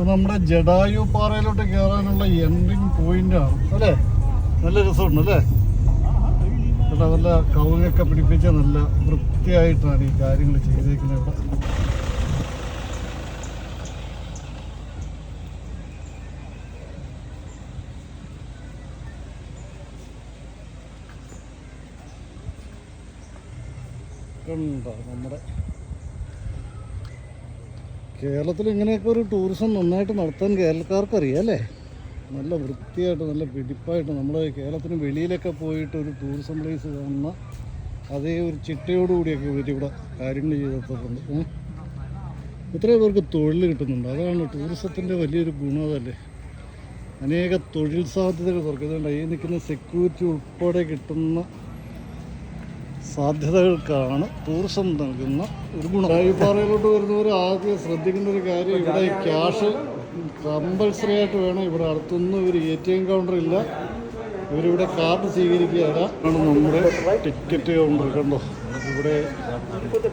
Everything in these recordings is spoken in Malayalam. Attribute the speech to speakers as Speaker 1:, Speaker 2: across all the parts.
Speaker 1: ഇത് നമ്മുടെ ജഡായു പാറയിലോട്ട് കയറാനുള്ള എൻട്രിങ് പോയിന്റാണ് അല്ലേ. നല്ല രസമുണ്ട് അല്ലേ. ഇവിടെ നല്ല കവുങ്ങൊക്കെ പിടിപ്പിച്ച നല്ല വൃത്തിയായിട്ടാണ് ഈ കാര്യങ്ങൾ ചെയ്തേക്കുന്നത് ഇവിടെ. കണ്ടോ നമ്മുടെ കേരളത്തിൽ ഇങ്ങനെയൊക്കെ ഒരു ടൂറിസം നന്നായിട്ട് നടത്താൻ കേരളക്കാർക്ക് അറിയാം അല്ലേ. നല്ല വൃത്തിയായിട്ട് നല്ല പിടിപ്പായിട്ട് നമ്മുടെ കേരളത്തിന് വെളിയിലൊക്കെ പോയിട്ട് ഒരു ടൂറിസം പ്ലേസ് കാണുന്ന അതേ ഒരു ചിട്ടയോടുകൂടിയൊക്കെ ഇവർ ഇവിടെ കാര്യങ്ങൾ ചെയ്തിട്ടുണ്ട്. ഇത്രയും പേർക്ക് തൊഴിൽ കിട്ടുന്നുണ്ട്. അതാണ് ടൂറിസത്തിൻ്റെ വലിയൊരു ഗുണം. അതല്ലേ, അനേക തൊഴിൽ സാധ്യതകൾ തുറക്കുന്നുണ്ട്. ഈ നിൽക്കുന്ന സെക്യൂരിറ്റി ഉൾപ്പെടെ കിട്ടുന്ന സാധ്യതകൾക്കാണ് ടൂറിസം നൽകുന്ന ഒരു ഗുണം. പാറയിലോട്ട് വരുന്നവർ ആദ്യം ശ്രദ്ധിക്കേണ്ട ഒരു കാര്യം, ഇവിടെ ക്യാഷ് കമ്പൽസറി ആയിട്ട് വേണം. ഇവിടെ അടുത്തൊന്നും ഒരു ATM കൗണ്ടർ ഇല്ല. ഇവരിവിടെ കാർഡ് സ്വീകരിക്കുകയാണ്. നമ്മുടെ ടിക്കറ്റ് കൗണ്ടർ കണ്ടോ. ഇവിടെ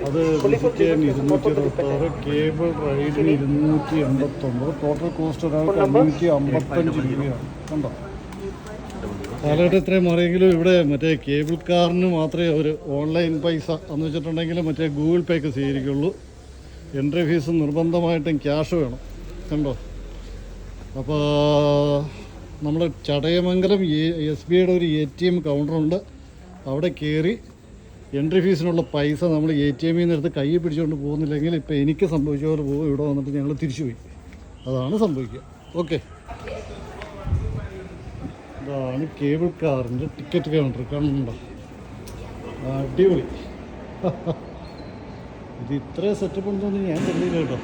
Speaker 1: അത് വിസിറ്റ് ചെയ്യാൻ 226, കേബിൾ റൈഡിന് 289, ടോട്ടൽ കോസ്റ്റ് ഒരാൾക്ക് 555 രൂപയാണ്. കണ്ടോ, കാലഘട്ടം ഇത്രയും മാറിയെങ്കിലും ഇവിടെ മറ്റേ കേബിൾ കാറിന് മാത്രമേ അവർ ഓൺലൈൻ പൈസ എന്ന് വെച്ചിട്ടുണ്ടെങ്കിൽ മറ്റേ ഗൂഗിൾ പേക്ക് സ്വീകരിക്കുള്ളൂ. എൻട്രി ഫീസ് നിർബന്ധമായിട്ടും ക്യാഷ് വേണം. കണ്ടോ. അപ്പോൾ നമ്മൾ ചടയമംഗലം SBIയുടെ ഒരു ATM കൗണ്ടറുണ്ട്. അവിടെ കയറി എൻട്രി ഫീസിനുള്ള പൈസ നമ്മൾ ATMയിൽ നിന്ന് എടുത്ത് കൈ പിടിച്ചുകൊണ്ട് പോകുന്നില്ലെങ്കിൽ ഇപ്പോൾ എനിക്ക് സംഭവിച്ച പോലെ പോകും. ഇവിടെ വന്നിട്ട് ഞങ്ങൾ തിരിച്ചു പോയി. അതാണ് സംഭവിക്കുക. ഓക്കെ, ഇതാണ് കേബിൾ കാറിൻ്റെ ടിക്കറ്റ് കൗണ്ടർ. കണ്ടോ, അടിപൊളി. ഇത് ഇത്രയും സെറ്റപ്പ് ഉണ്ടോന്ന് ഞാൻ കണ്ടില്ല കേട്ടോ.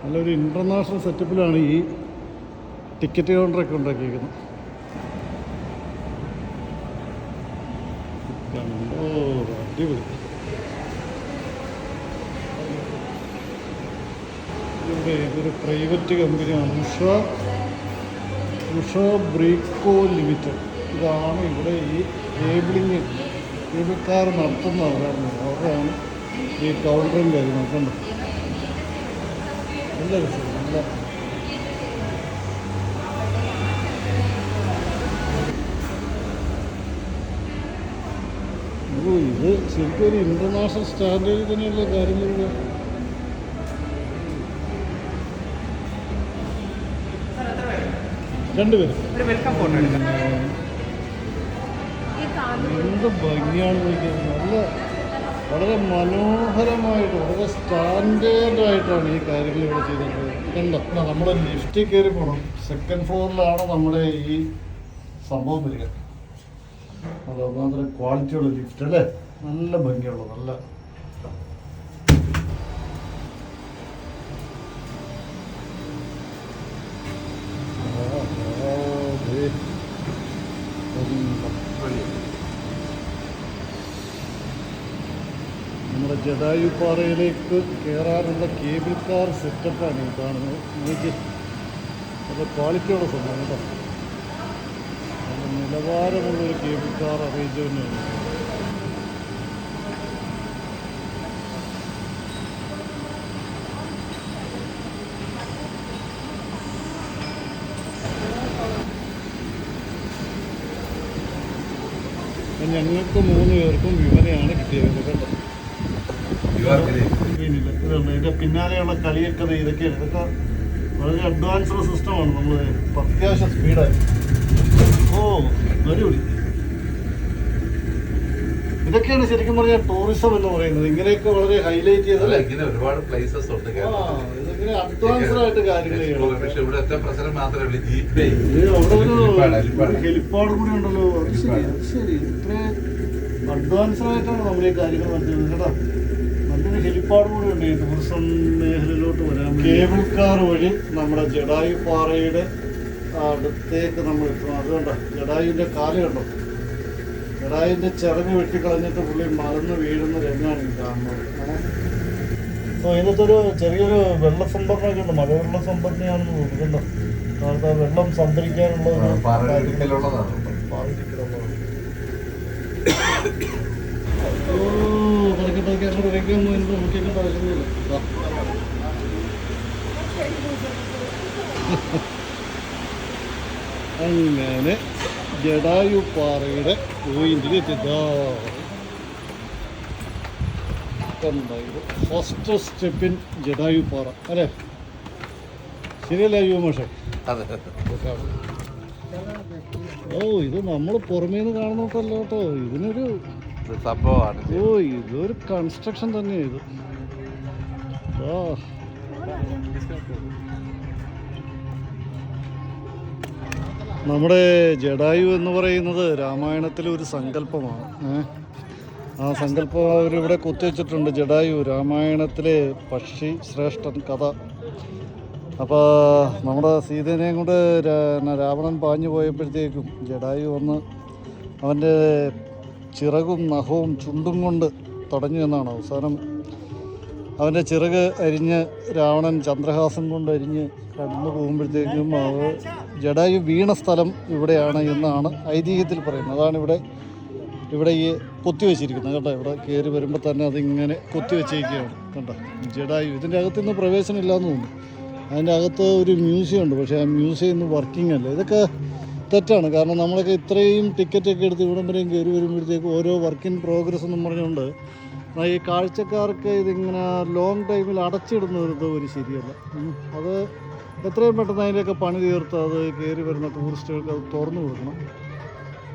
Speaker 1: നല്ലൊരു ഇൻ്റർനാഷണൽ സെറ്റപ്പിലാണ് ഈ ടിക്കറ്റ് കൗണ്ടറൊക്കെ ഉണ്ടാക്കിയിരിക്കുന്നത്. ഓ, അടിപൊളി. ഇതൊരു പ്രൈവറ്റ് കമ്പനിയാണ്, ഉഷ ബ്രീക്കോ ലിമിറ്റഡ്. ഇതാണ് ഇവിടെ ഈ കേബിൾ കാർ നടത്തുന്നവരാണ്. അവരാണ് ഈ കൗണ്ടറും കാര്യങ്ങൾ. കണ്ടോ, നല്ല രസം. നല്ല ഇത് ശരിക്കും ഒരു ഇൻ്റർനാഷണൽ സ്റ്റാൻഡേർഡിൽ തന്നെയുള്ള കാര്യങ്ങളില്ല. രണ്ടുപേരും എന്ത് ഭംഗിയാണ് നോക്കിയത്. നല്ല വളരെ മനോഹരമായിട്ട് വളരെ സ്റ്റാൻഡേർഡായിട്ടാണ് ഈ കാര്യങ്ങൾ ഇവിടെ ചെയ്തിട്ടുള്ളത്. കണ്ടോ, നമ്മുടെ ലിഫ്റ്റിൽ കയറി പോകണം. സെക്കൻഡ് ഫ്ലോറിലാണ് നമ്മുടെ ഈ സംഭവം വരിക. അത് ഒന്നാമത്തെ ക്വാളിറ്റിയുള്ള ലിഫ്റ്റ് അല്ലേ. നല്ല ഭംഗിയുള്ള നല്ല നമ്മുടെ ജഡായു പാറയിലേക്ക് കയറാനുള്ള കേബിൾ കാർ സെറ്റപ്പാണ് ഈ കാണുന്നത്. എനിക്ക് നല്ല ക്വാളിറ്റിയുള്ള സംഭവം കേട്ടോ. നല്ല നിലവാരമുള്ളൊരു കേബിൾ കാർ അറേഞ്ച്മെൻ്റാണ്. ഞങ്ങൾക്ക് 3 പേർക്കും വിമലയാണ് കിട്ടിയത് കേട്ടോ. ഇതിൻ്റെ പിന്നാലെയുള്ള കളിയൊക്കെ ഇതൊക്കെയാണ്. ഇതൊക്കെ വളരെ അഡ്വാൻസ്ഡ് സിസ്റ്റമാണ്. നമ്മൾ അത്യാവശ്യം സ്പീഡായി. ഓ, അടിപൊളി. ഇതൊക്കെയാണ് ശരിക്കും പറഞ്ഞാൽ ടൂറിസം എന്ന് പറയുന്നത്. ഇങ്ങനെയൊക്കെ വളരെ ഹൈലൈറ്റ് ചെയ്തല്ലേ.
Speaker 2: ഒരുപാട് പ്ലേസസ് ഉണ്ട്.
Speaker 1: ഇതിങ്ങനെ അഡ്വാൻസ്ഡ് ആയിട്ട് കാര്യങ്ങൾ ചെയ്യണം. ഹെലിപ്പാഡ് കൂടി ഉണ്ടല്ലോ. ശരി, ഇത്രയും അഡ്വാൻസ്ഡ് ആയിട്ടാണ് നമ്മൾ ഈ കാര്യങ്ങൾ നടത്തുന്നത് കേട്ടോ. നല്ലൊരു ഹെലിപ്പാഡ് കൂടി ഉണ്ട് ഈ ടൂറിസം മേഖലയിലോട്ട് വരാൻ. കേബിൾ കാർ വഴി നമ്മുടെ ജഡായു പാറയുടെ അടുത്തേക്ക് നമ്മൾ എത്തണം. അതുകൊണ്ടോ ജഡായുവിൻ്റെ കാല് കണ്ടോ. ജഡായുവിൻ്റെ ചിറക് വെട്ടിക്കളഞ്ഞിട്ട് പുള്ളി മറന്ന് വീഴുന്ന രംഗമാണ് ഈ കാണുന്നത്. അപ്പോൾ ഇതിനകത്തൊരു ചെറിയൊരു വെള്ള സംഭരണമൊക്കെ ഉണ്ട്. മഴവെള്ള സംഭരണിയാണെന്ന് തോന്നുന്നുണ്ടോ. കാരണം വെള്ളം സംഭരിക്കാനുള്ള പാറയിടിക്കലുള്ളതാണ്. കിടക്കട്ടൊക്കെ ശ്രദ്ധിക്കൊന്നും എനിക്ക് നോക്കിയേണ്ട ആവശ്യമില്ല. അങ്ങനെ ജടായുപ്പാറയുടെ പോയിന്റിൽ എത്തിയതാ. ഫസ്റ്റ് സ്റ്റെപ്പിൻ ജടായുപ്പാറ അല്ലേ? ശരിയല്ല യുവമാഷേ? ഓ ഇത് നമ്മൾ പുറമേന്ന് കാണുന്നോട്ടല്ല കേട്ടോ, ഇതിനൊരു സംഭവമാണ്. ഓ ഇതൊരു കൺസ്ട്രക്ഷൻ തന്നെയാണ് ഇത്. നമ്മുടെ ജടായു എന്ന് പറയുന്നത് രാമായണത്തിലെ ഒരു സങ്കല്പമാണ്. ആ സങ്കല്പം അവരിവിടെ കുത്തിവെച്ചിട്ടുണ്ട്. ജടായു രാമായണത്തിലെ പക്ഷി ശ്രേഷ്ഠൻ കഥ. അപ്പോൾ നമ്മുടെ സീതേനെയും കൊണ്ട് രാവണൻ പാഞ്ഞു പോയപ്പോഴത്തേക്കും ജടായു വന്ന് അവൻ്റെ ചിറകും നഖവും ചുണ്ടും കൊണ്ട് തടഞ്ഞു എന്നാണ്. അവസാനം അവൻ്റെ ചിറക് അരിഞ്ഞ് രാവണൻ ചന്ദ്രഹാസം കൊണ്ട് അരിഞ്ഞ് കടന്നു പോകുമ്പോഴത്തേക്കും അത് ജടായു വീണ സ്ഥലം ഇവിടെയാണ് എന്നാണ് ഐതിഹ്യത്തിൽ പറയുന്നത്. അതാണ് ഇവിടെ ഈ കൊത്തിവെച്ചിരിക്കുന്നത് കേട്ടോ. ഇവിടെ കയറി വരുമ്പോൾ തന്നെ അതിങ്ങനെ കൊത്തിവെച്ചിരിക്കുകയാണ് കണ്ടോ ജടായു. ഇതിൻ്റെ അകത്തുനിന്ന് പ്രവേശനം ഇല്ലയെന്ന് തോന്നുന്നു. അതിൻ്റെ അകത്ത് ഒരു മ്യൂസിയം ഉണ്ട്, പക്ഷേ ആ മ്യൂസിയം ഇന്ന് വർക്കിംഗ് അല്ല. ഇതൊക്കെ തെറ്റാണ്. കാരണം നമ്മളൊക്കെ ഇത്രയും ടിക്കറ്റൊക്കെ എടുത്ത് ഇവിടം വരെയും കയറി വരുമ്പോഴത്തേക്ക് ഓരോ വർക്ക് ഇൻ പ്രോഗ്രസ് എന്നും പറഞ്ഞുകൊണ്ട് ഈ കാഴ്ചക്കാർക്ക് ഇതിങ്ങനെ ലോങ് ടൈമിൽ അടച്ചിടുന്നത് ഒരു ശരിയല്ല. അത് എത്രയും പെട്ടെന്ന് അതിൻ്റെയൊക്കെ പണി തീർത്ത് അത് കയറി വരുന്ന ടൂറിസ്റ്റുകൾക്ക് അത് തുറന്നു കൊടുക്കണം.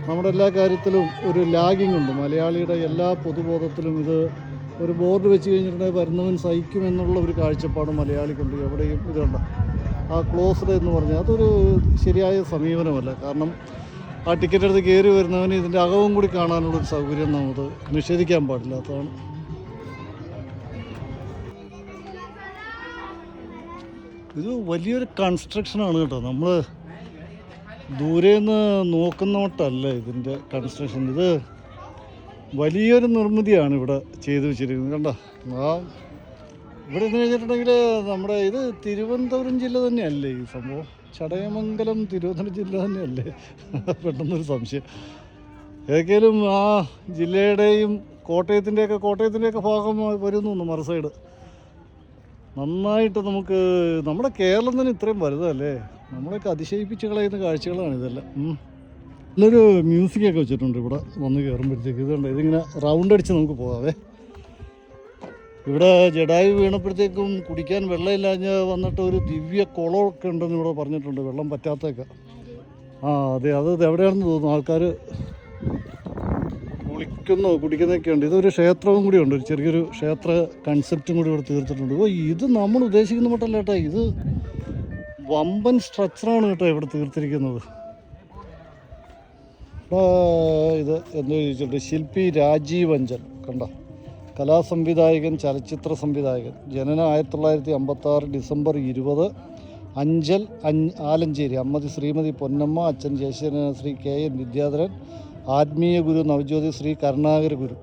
Speaker 1: നമ്മുടെ എല്ലാ കാര്യത്തിലും ഒരു ലാഗിങ് ഉണ്ട്. മലയാളിയുടെ എല്ലാ പൊതുബോധത്തിലും ഇത് ഒരു ബോർഡ് വെച്ച് കഴിഞ്ഞിട്ടുണ്ടെങ്കിൽ വരുന്നവൻ സഹിക്കുമെന്നുള്ള ഒരു കാഴ്ചപ്പാട് മലയാളിക്കുണ്ട്. എവിടെയും ഇതുണ്ട്. ആ ക്ലോസ്ഡ് എന്ന് പറഞ്ഞാൽ അതൊരു ശരിയായ സമീപനമല്ല. കാരണം ആ ടിക്കറ്റ് എടുത്ത് കയറി വരുന്നവന് ഇതിൻ്റെ അകവും കൂടി കാണാനുള്ളൊരു സൗകര്യം നമുക്ക് നിഷേധിക്കാൻ പാടില്ലാത്തതാണ്. ഇത് വലിയൊരു കൺസ്ട്രക്ഷനാണ് കേട്ടോ. നമ്മൾ ദൂരേന്ന് നോക്കുന്നോട്ടല്ല ഇതിൻ്റെ കൺസ്ട്രക്ഷൻ. ഇത് വലിയൊരു നിർമ്മിതിയാണ് ഇവിടെ ചെയ്തു വെച്ചിരിക്കുന്നത് കണ്ടോ. ഇവിടെ എന്ന് വെച്ചിട്ടുണ്ടെങ്കിൽ നമ്മുടെ ഇത് തിരുവനന്തപുരം ജില്ല തന്നെയല്ലേ ഈ സംഭവം? ചടയമംഗലം തിരുവനന്തപുരം ജില്ല തന്നെയല്ലേ? പെട്ടെന്നൊരു സംശയം. ഏതൊക്കെയാലും ആ ജില്ലയുടെയും കോട്ടയത്തിൻ്റെയൊക്കെ ഭാഗം വരുന്നു മറു സൈഡ്. നന്നായിട്ട് നമുക്ക് നമ്മുടെ കേരളം തന്നെ ഇത്രയും വലുതല്ലേ? നമ്മളൊക്കെ അതിശയിപ്പിച്ച് കളയുന്ന കാഴ്ചകളാണ് ഇതെല്ലാം. നല്ലൊരു മ്യൂസിക്കൊക്കെ വെച്ചിട്ടുണ്ട് ഇവിടെ വന്ന് കയറുമ്പോഴത്തേക്ക്. ഇതുണ്ട്, ഇതിങ്ങനെ റൗണ്ട് അടിച്ച് നമുക്ക് പോകാവേ. ഇവിടെ ജടായു വീണപ്പോഴത്തേക്കും കുടിക്കാൻ വെള്ളമില്ലാഞ്ഞ് വന്നിട്ട് ഒരു ദിവ്യ കുളമൊക്കെ ഉണ്ടെന്ന് ഇവിടെ പറഞ്ഞിട്ടുണ്ട്, വെള്ളം പറ്റാത്തൊക്കെ. അതെ, അത് എവിടെയാണെന്ന് തോന്നുന്നു. ആൾക്കാർ കുടിക്കുന്നൊക്കെ ഉണ്ട്. ഇതൊരു ക്ഷേത്രവും കൂടി ഉണ്ട്, ഒരു ചെറിയൊരു ക്ഷേത്ര കൺസെപ്റ്റും കൂടി ഇവിടെ തീർത്തിട്ടുണ്ട്. ഇത് നമ്മൾ ഉദ്ദേശിക്കുന്ന മട്ടല്ല കേട്ടോ, ഇത് വമ്പൻ സ്ട്രക്ചറാണ് കേട്ടോ ഇവിടെ തീർത്തിരിക്കുന്നത്. ഇത് എന്താ ചോദിച്ചിട്ട് ശില്പി രാജീവ് അഞ്ചൽ കണ്ട, കലാസംവിധായകൻ, ചലച്ചിത്ര സംവിധായകൻ. ജനനം 1956 ഡിസംബർ 20. അഞ്ചൽ ആലഞ്ചേരി. അമ്മതി ശ്രീമതി പൊന്നമ്മ. അച്ഛൻ ജയശേഖരൻ ശ്രീ KN വിദ്യാധരൻ. ആത്മീയ ഗുരു നവജ്യോതി ശ്രീ കരുണാകര ഗുരു.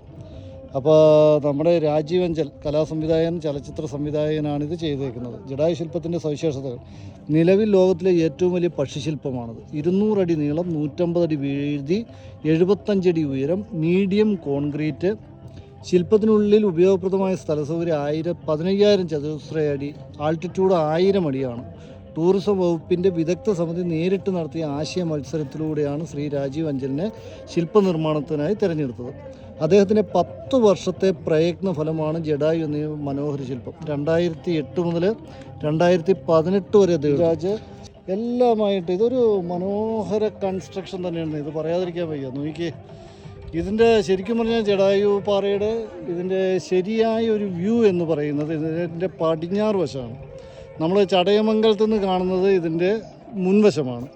Speaker 1: അപ്പോൾ നമ്മുടെ രാജീവ് അഞ്ചൽ കലാസംവിധായകൻ, ചലച്ചിത്ര സംവിധായകനാണിത് ചെയ്തേക്കുന്നത്. ജടായു ശില്പത്തിൻ്റെ സവിശേഷതകൾ: നിലവിൽ ലോകത്തിലെ ഏറ്റവും വലിയ പക്ഷിശില്പമാണിത്. 200 അടി നീളം, 150 അടി വീതി, 75 അടി ഉയരം, മീഡിയം കോൺക്രീറ്റ്. ശില്പത്തിനുള്ളിൽ ഉപയോഗപ്രദമായ സ്ഥലസൗകര്യം 15,000 ചതുരശ്ര അടി, ആൾട്ടിറ്റ്യൂഡ് 1000 അടിയാണ്. ടൂറിസം വകുപ്പിൻ്റെ വിദഗ്ധ സമിതി നേരിട്ട് നടത്തിയ ആശയ മത്സരത്തിലൂടെയാണ് ശ്രീ രാജീവ് അഞ്ചലിനെ ശില്പനിർമ്മാണത്തിനായി തിരഞ്ഞെടുത്തത്. അദ്ദേഹത്തിൻ്റെ 10 വർഷത്തെ പ്രയത്ന ഫലമാണ് ജടായു എന്ന മനോഹര ശില്പം. 2008 മുതൽ 2018 വരെ ദേവരാജ് എല്ലാമായിട്ട് ഇതൊരു മനോഹര കൺസ്ട്രക്ഷൻ തന്നെയാണ്. ഇത് പറയാതിരിക്കാൻ വയ്യ. നോക്കിയേ, ഇതിൻ്റെ ശരിക്കും പറഞ്ഞാൽ ജടായു പാറയുടെ ഇതിൻ്റെ ശരിയായ ഒരു വ്യൂ എന്ന് പറയുന്നത് ഇതിൻ്റെ പടിഞ്ഞാറ് വശമാണ്. നമ്മൾ ചടയമംഗലത്ത് നിന്ന് കാണുന്നത് ഇതിൻ്റെ മുൻവശമാണ്.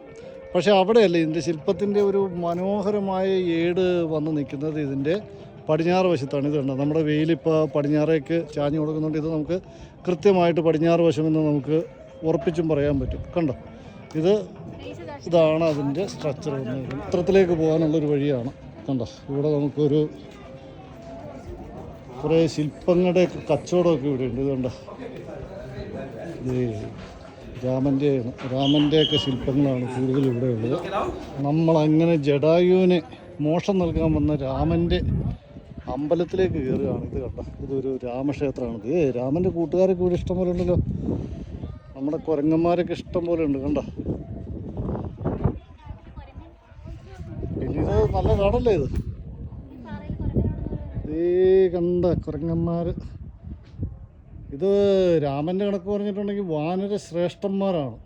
Speaker 1: പക്ഷേ അവിടെയല്ല, ഇതിൻ്റെ ശില്പത്തിൻ്റെ ഒരു മനോഹരമായ ഏട് വന്ന് നിൽക്കുന്നത് ഇതിൻ്റെ പടിഞ്ഞാറ് വശത്താണ്. ഇത് കണ്ടോ, നമ്മുടെ വെയിലിപ്പോൾ പടിഞ്ഞാറേക്ക് ചാഞ്ഞു കൊടുക്കുന്നുണ്ട്. ഇത് നമുക്ക് കൃത്യമായിട്ട് പടിഞ്ഞാറ് വശമെന്ന് നമുക്ക് ഉറപ്പിച്ചും പറയാൻ പറ്റും. കണ്ടോ, ഇതാണ് അതിൻ്റെ സ്ട്രക്ചർ വന്നത്. ചിത്രത്തിലേക്ക് പോകാനുള്ളൊരു വഴിയാണ്. കണ്ടോ, ഇവിടെ നമുക്കൊരു കുറേ ശില്പങ്ങളുടെ കച്ചവടമൊക്കെ ഇവിടെ ഉണ്ട്. ഇതുണ്ടോ, രാമൻ്റെയൊക്കെ ശില്പങ്ങളാണ് കൂടുതൽ ഇവിടെ ഉള്ളത്. നമ്മളങ്ങനെ ജടായുവിന് മോക്ഷം നൽകാൻ വന്ന രാമൻ്റെ അമ്പലത്തിലേക്ക് കയറുകയാണ്. ഇത് കണ്ട, ഇതൊരു രാമക്ഷേത്രമാണ്. രാമൻ്റെ കൂട്ടുകാരൊക്കെ ഇവിടെ ഇഷ്ടം പോലെ ഉണ്ടല്ലോ. നമ്മുടെ കുരങ്ങന്മാരൊക്കെ ഇഷ്ടം പോലെ ഉണ്ട് കണ്ട. പിന്നെ ഇത് നല്ല കാടല്ലേ ഇത്. കണ്ട കുരങ്ങന്മാർ. ഇത് രാമൻ്റെ കണക്ക് പറഞ്ഞിട്ടുണ്ടെങ്കിൽ വാനര ശ്രേഷ്ഠന്മാരാണ്.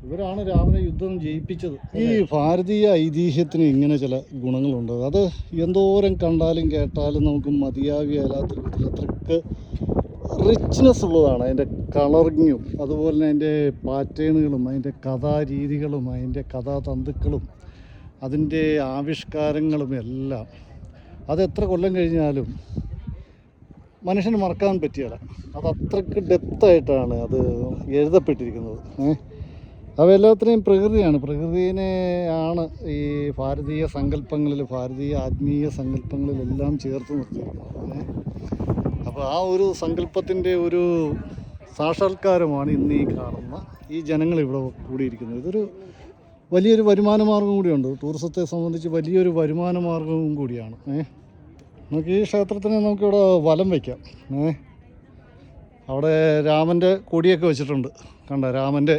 Speaker 1: ഇവരാണ് രാമനെ യുദ്ധം ജയിപ്പിച്ചത്. ഈ ഭാരതീയ ഐതിഹ്യത്തിന് ഇങ്ങനെ ചില ഗുണങ്ങളുണ്ട്. അത് എന്തോരം കണ്ടാലും കേട്ടാലും നമുക്ക് മതിയാകുകയില്ലാത്ത വിധത്തിൽ അത്രയ്ക്ക് റിച്ച്നെസ് ഉള്ളതാണ്. അതിൻ്റെ കളറിങ്ങും അതുപോലെ തന്നെ അതിൻ്റെ പാറ്റേണുകളും അതിൻ്റെ കഥാരീതികളും അതിൻ്റെ കഥാതന്തുക്കളും അതിൻ്റെ ആവിഷ്കാരങ്ങളും എല്ലാം അത് എത്ര കൊല്ലം കഴിഞ്ഞാലും മനുഷ്യന് മറക്കാൻ പറ്റിയല്ല. അത് അത്രയ്ക്ക് ഡെപ്തായിട്ടാണ് അത് എഴുതപ്പെട്ടിരിക്കുന്നത്. അവയെല്ലാത്തിനെയും പ്രകൃതിയെ ആണ് ഈ ഭാരതീയ സങ്കല്പങ്ങളിൽ, ഭാരതീയ ആത്മീയ സങ്കല്പങ്ങളിലെല്ലാം ചേർത്ത് നിർത്തിയിരിക്കുന്നത്. അപ്പോൾ ആ ഒരു സങ്കല്പത്തിൻ്റെ ഒരു സാക്ഷാത്കാരമാണ് ഇന്ന് ഈ കാണുന്ന ഈ ജനങ്ങൾ ഇവിടെ കൂടിയിരിക്കുന്നത്. ഇതൊരു വലിയൊരു വരുമാന മാർഗം കൂടിയുണ്ട്. ടൂറിസത്തെ സംബന്ധിച്ച് വലിയൊരു വരുമാന മാർഗവും കൂടിയാണ്. നമുക്ക് ഈ ക്ഷേത്രത്തിന് നമുക്കിവിടെ വലം വയ്ക്കാം. അവിടെ രാമൻ്റെ കൊടിയൊക്കെ വെച്ചിട്ടുണ്ട് കണ്ട. രാമൻ്റെ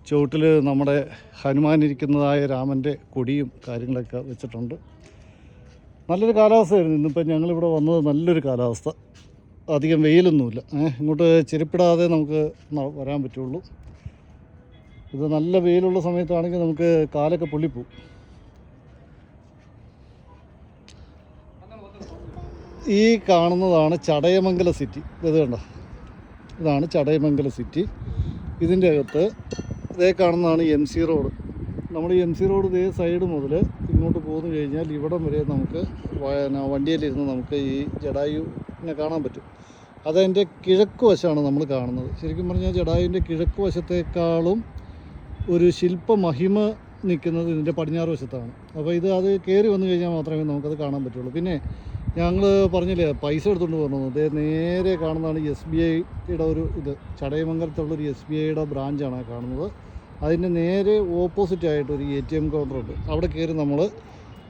Speaker 1: ചുവട്ടിൽ നമ്മുടെ ഹനുമാൻ ഇരിക്കുന്നതായ രാമൻ്റെ കൊടിയും കാര്യങ്ങളൊക്കെ വെച്ചിട്ടുണ്ട്. നല്ലൊരു കാലാവസ്ഥയായിരുന്നു ഇന്നിപ്പോൾ ഞങ്ങളിവിടെ വന്നത്. നല്ലൊരു കാലാവസ്ഥ, അധികം വെയിലൊന്നുമില്ല. ഇങ്ങോട്ട് ചെരുപ്പിടാതെ നമുക്ക് വരാൻ പറ്റുള്ളൂ. ഇത് നല്ല വെയിലുള്ള സമയത്താണെങ്കിൽ നമുക്ക് കാലൊക്കെ പൊള്ളിപ്പോവും. ഈ കാണുന്നതാണ് ചടയമംഗലം സിറ്റി. ഇത് കണ്ടോ, ഇതാണ് ചടയമംഗലം സിറ്റി. ഇതിൻ്റെ അകത്ത് ഇതേ കാണുന്നതാണ് MC റോഡ്. നമ്മൾ MC റോഡ് ഇതേ സൈഡ് മുതൽ ഇങ്ങോട്ട് പോന്നു കഴിഞ്ഞാൽ ഇവിടം വരെ നമുക്ക് വണ്ടിയിലിരുന്ന് നമുക്ക് ഈ ജടായുവിനെ കാണാൻ പറ്റും. അതതിൻ്റെ കിഴക്ക് വശമാണ് നമ്മൾ കാണുന്നത്. ശരിക്കും പറഞ്ഞാൽ ജടായുവിൻ്റെ കിഴക്ക് വശത്തേക്കാളും ഒരു ശില്പമഹിമ നിൽക്കുന്നത് ഇതിൻ്റെ പടിഞ്ഞാറ് വശത്താണ്. അപ്പോൾ അത് കയറി വന്നു കഴിഞ്ഞാൽ മാത്രമേ നമുക്കത് കാണാൻ പറ്റുള്ളൂ. പിന്നെ ഞങ്ങൾ പറഞ്ഞില്ലേ പൈസ എടുത്തുകൊണ്ട് പോകുന്നത്, അതേ നേരെ കാണുന്നതാണ് SBIയുടെ ഒരു ഇത്. ചടയമംഗലത്തുള്ളൊരു SBIയുടെ ബ്രാഞ്ചാണ് കാണുന്നത്. അതിൻ്റെ നേരെ ഓപ്പോസിറ്റായിട്ട് ഒരു ATM കൗണ്ടറുണ്ട്. അവിടെ കയറി നമ്മൾ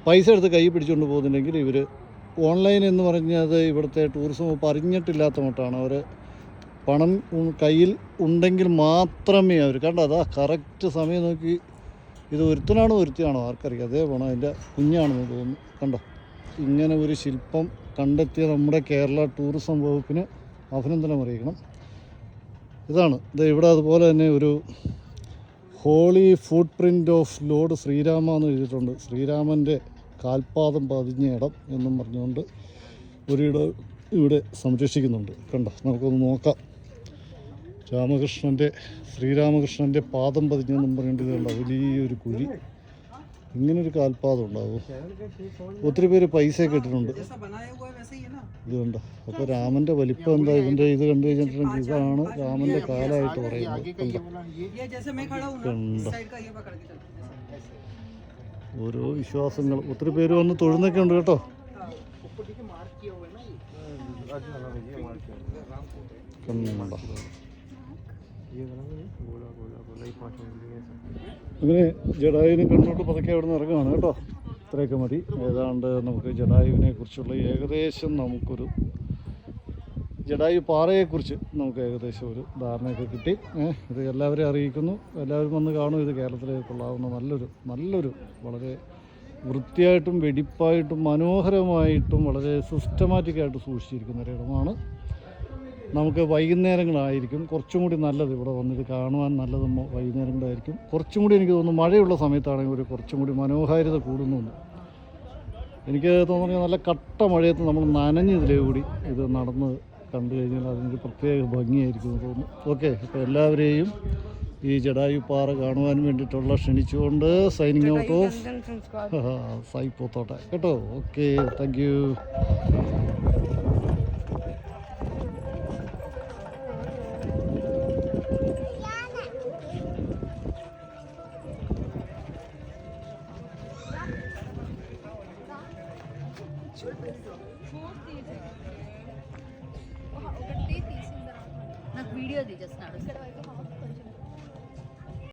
Speaker 1: പൈസ എടുത്ത് കൈ പിടിച്ചുകൊണ്ട് പോകുന്നുണ്ടെങ്കിൽ ഇവർ ഓൺലൈൻ എന്ന് പറഞ്ഞത് ഇവിടുത്തെ ടൂറിസം വകുപ്പ് അറിഞ്ഞിട്ടില്ലാത്ത മട്ടാണ്. അവർ പണം കയ്യിൽ ഉണ്ടെങ്കിൽ മാത്രമേ അവർ കണ്ട. അതാ കറക്റ്റ് സമയം നോക്കി. ഇത് ഒരുത്തിയാണോ ആർക്കറിയാം. അതേ പോണം അതിൻ്റെ കുഞ്ഞാണെന്ന് തോന്നുന്നു. കണ്ടോ, ഇങ്ങനെ ഒരു ശില്പം കണ്ടെത്തിയ നമ്മുടെ കേരള ടൂറിസം വകുപ്പിന് അഭിനന്ദനം അറിയിക്കണം. ഇതാണ് ഇത്. ഇവിടെ അതുപോലെ തന്നെ ഒരു holy footprint of lord Sri Rama എന്ന് എഴുതിയിട്ടുണ്ട്. ശ്രീരാമൻ്റെ കാൽപാദം പതിഞ്ഞ ഇടം എന്നും പറഞ്ഞുകൊണ്ട് ഒരിടം ഇവിടെ സംരക്ഷിക്കുന്നുണ്ട്. കണ്ടോ, നമുക്കൊന്ന് നോക്കാം. ശ്രീരാമകൃഷ്ണൻ്റെ പാദം പതിഞ്ഞെന്നും പറഞ്ഞിട്ട് കണ്ടോ, വലിയൊരു കുഴി. ഇങ്ങനൊരു കാൽപാദം ഉണ്ടാവും. ഒത്തിരി പേര് പൈസയൊക്കെ ഇട്ടിട്ടുണ്ട്. ഇത് കണ്ടോ. അപ്പോൾ രാമൻ്റെ വലിപ്പം എന്താ ഇതിൻ്റെ ഇത് കണ്ടു കഴിഞ്ഞിട്ടുണ്ടെങ്കിൽ ഇതാണ് രാമൻ്റെ കാലായിട്ട് പറയുന്നത്. കണ്ടോ, ഓരോ വിശ്വാസങ്ങൾ. ഒത്തിരി പേര് വന്ന് തൊഴുന്നൊക്കെ ഉണ്ട് കേട്ടോ. കണ്ടോ, അങ്ങനെ ജടായുവിനെ കണ്ടോട്ട് പതുക്കെ അവിടെ നിന്ന് ഇറങ്ങുകയാണ് കേട്ടോ. ഇത്രയൊക്കെ മതി. ഏതാണ്ട് നമുക്ക് ജടായുവിനെ കുറിച്ചുള്ള ഏകദേശം നമുക്കൊരു ജടായു പാറയെക്കുറിച്ച് നമുക്ക് ഏകദേശം ഒരു ധാരണയൊക്കെ കിട്ടി. ഇത് എല്ലാവരെയും അറിയിക്കുന്നു. എല്ലാവരും വന്ന് കാണും. ഇത് കേരളത്തിലേക്ക് കൊള്ളാവുന്ന നല്ലൊരു വളരെ വൃത്തിയായിട്ടും വെടിപ്പായിട്ടും മനോഹരമായിട്ടും വളരെ സിസ്റ്റമാറ്റിക്കായിട്ട് സൂക്ഷിച്ചിരിക്കുന്ന ഒരിടമാണ്. നമുക്ക് വൈകുന്നേരങ്ങളായിരിക്കും കുറച്ചും കൂടി നല്ലത്. ഇവിടെ വന്നിത് കാണുവാൻ നല്ലത് വൈകുന്നേരങ്ങളായിരിക്കും. കുറച്ചും കൂടി എനിക്ക് തോന്നുന്നു മഴയുള്ള സമയത്താണെങ്കിൽ ഒരു കുറച്ചും കൂടി മനോഹാരിത കൂടുന്നു. എനിക്ക് തോന്നുന്നത് നല്ല കട്ട മഴയത്ത് നമ്മൾ നനഞ്ഞതിലേ കൂടി ഇത് നടന്ന് കണ്ടു കഴിഞ്ഞാൽ അതിനൊരു പ്രത്യേക ഭംഗിയായിരിക്കും തോന്നുന്നു. ഓക്കെ, അപ്പോൾ എല്ലാവരെയും ഈ ജടായു പാറ കാണുവാൻ വേണ്ടിയിട്ടുള്ള ക്ഷണിച്ചുകൊണ്ട് സൈനിങ് ഔട്ട് ഓഫ് സായി പോത്തോട്ടെ കേട്ടോ. Okay, thank you.
Speaker 2: నాకు వీడియో తీసేస్తున్నాడు.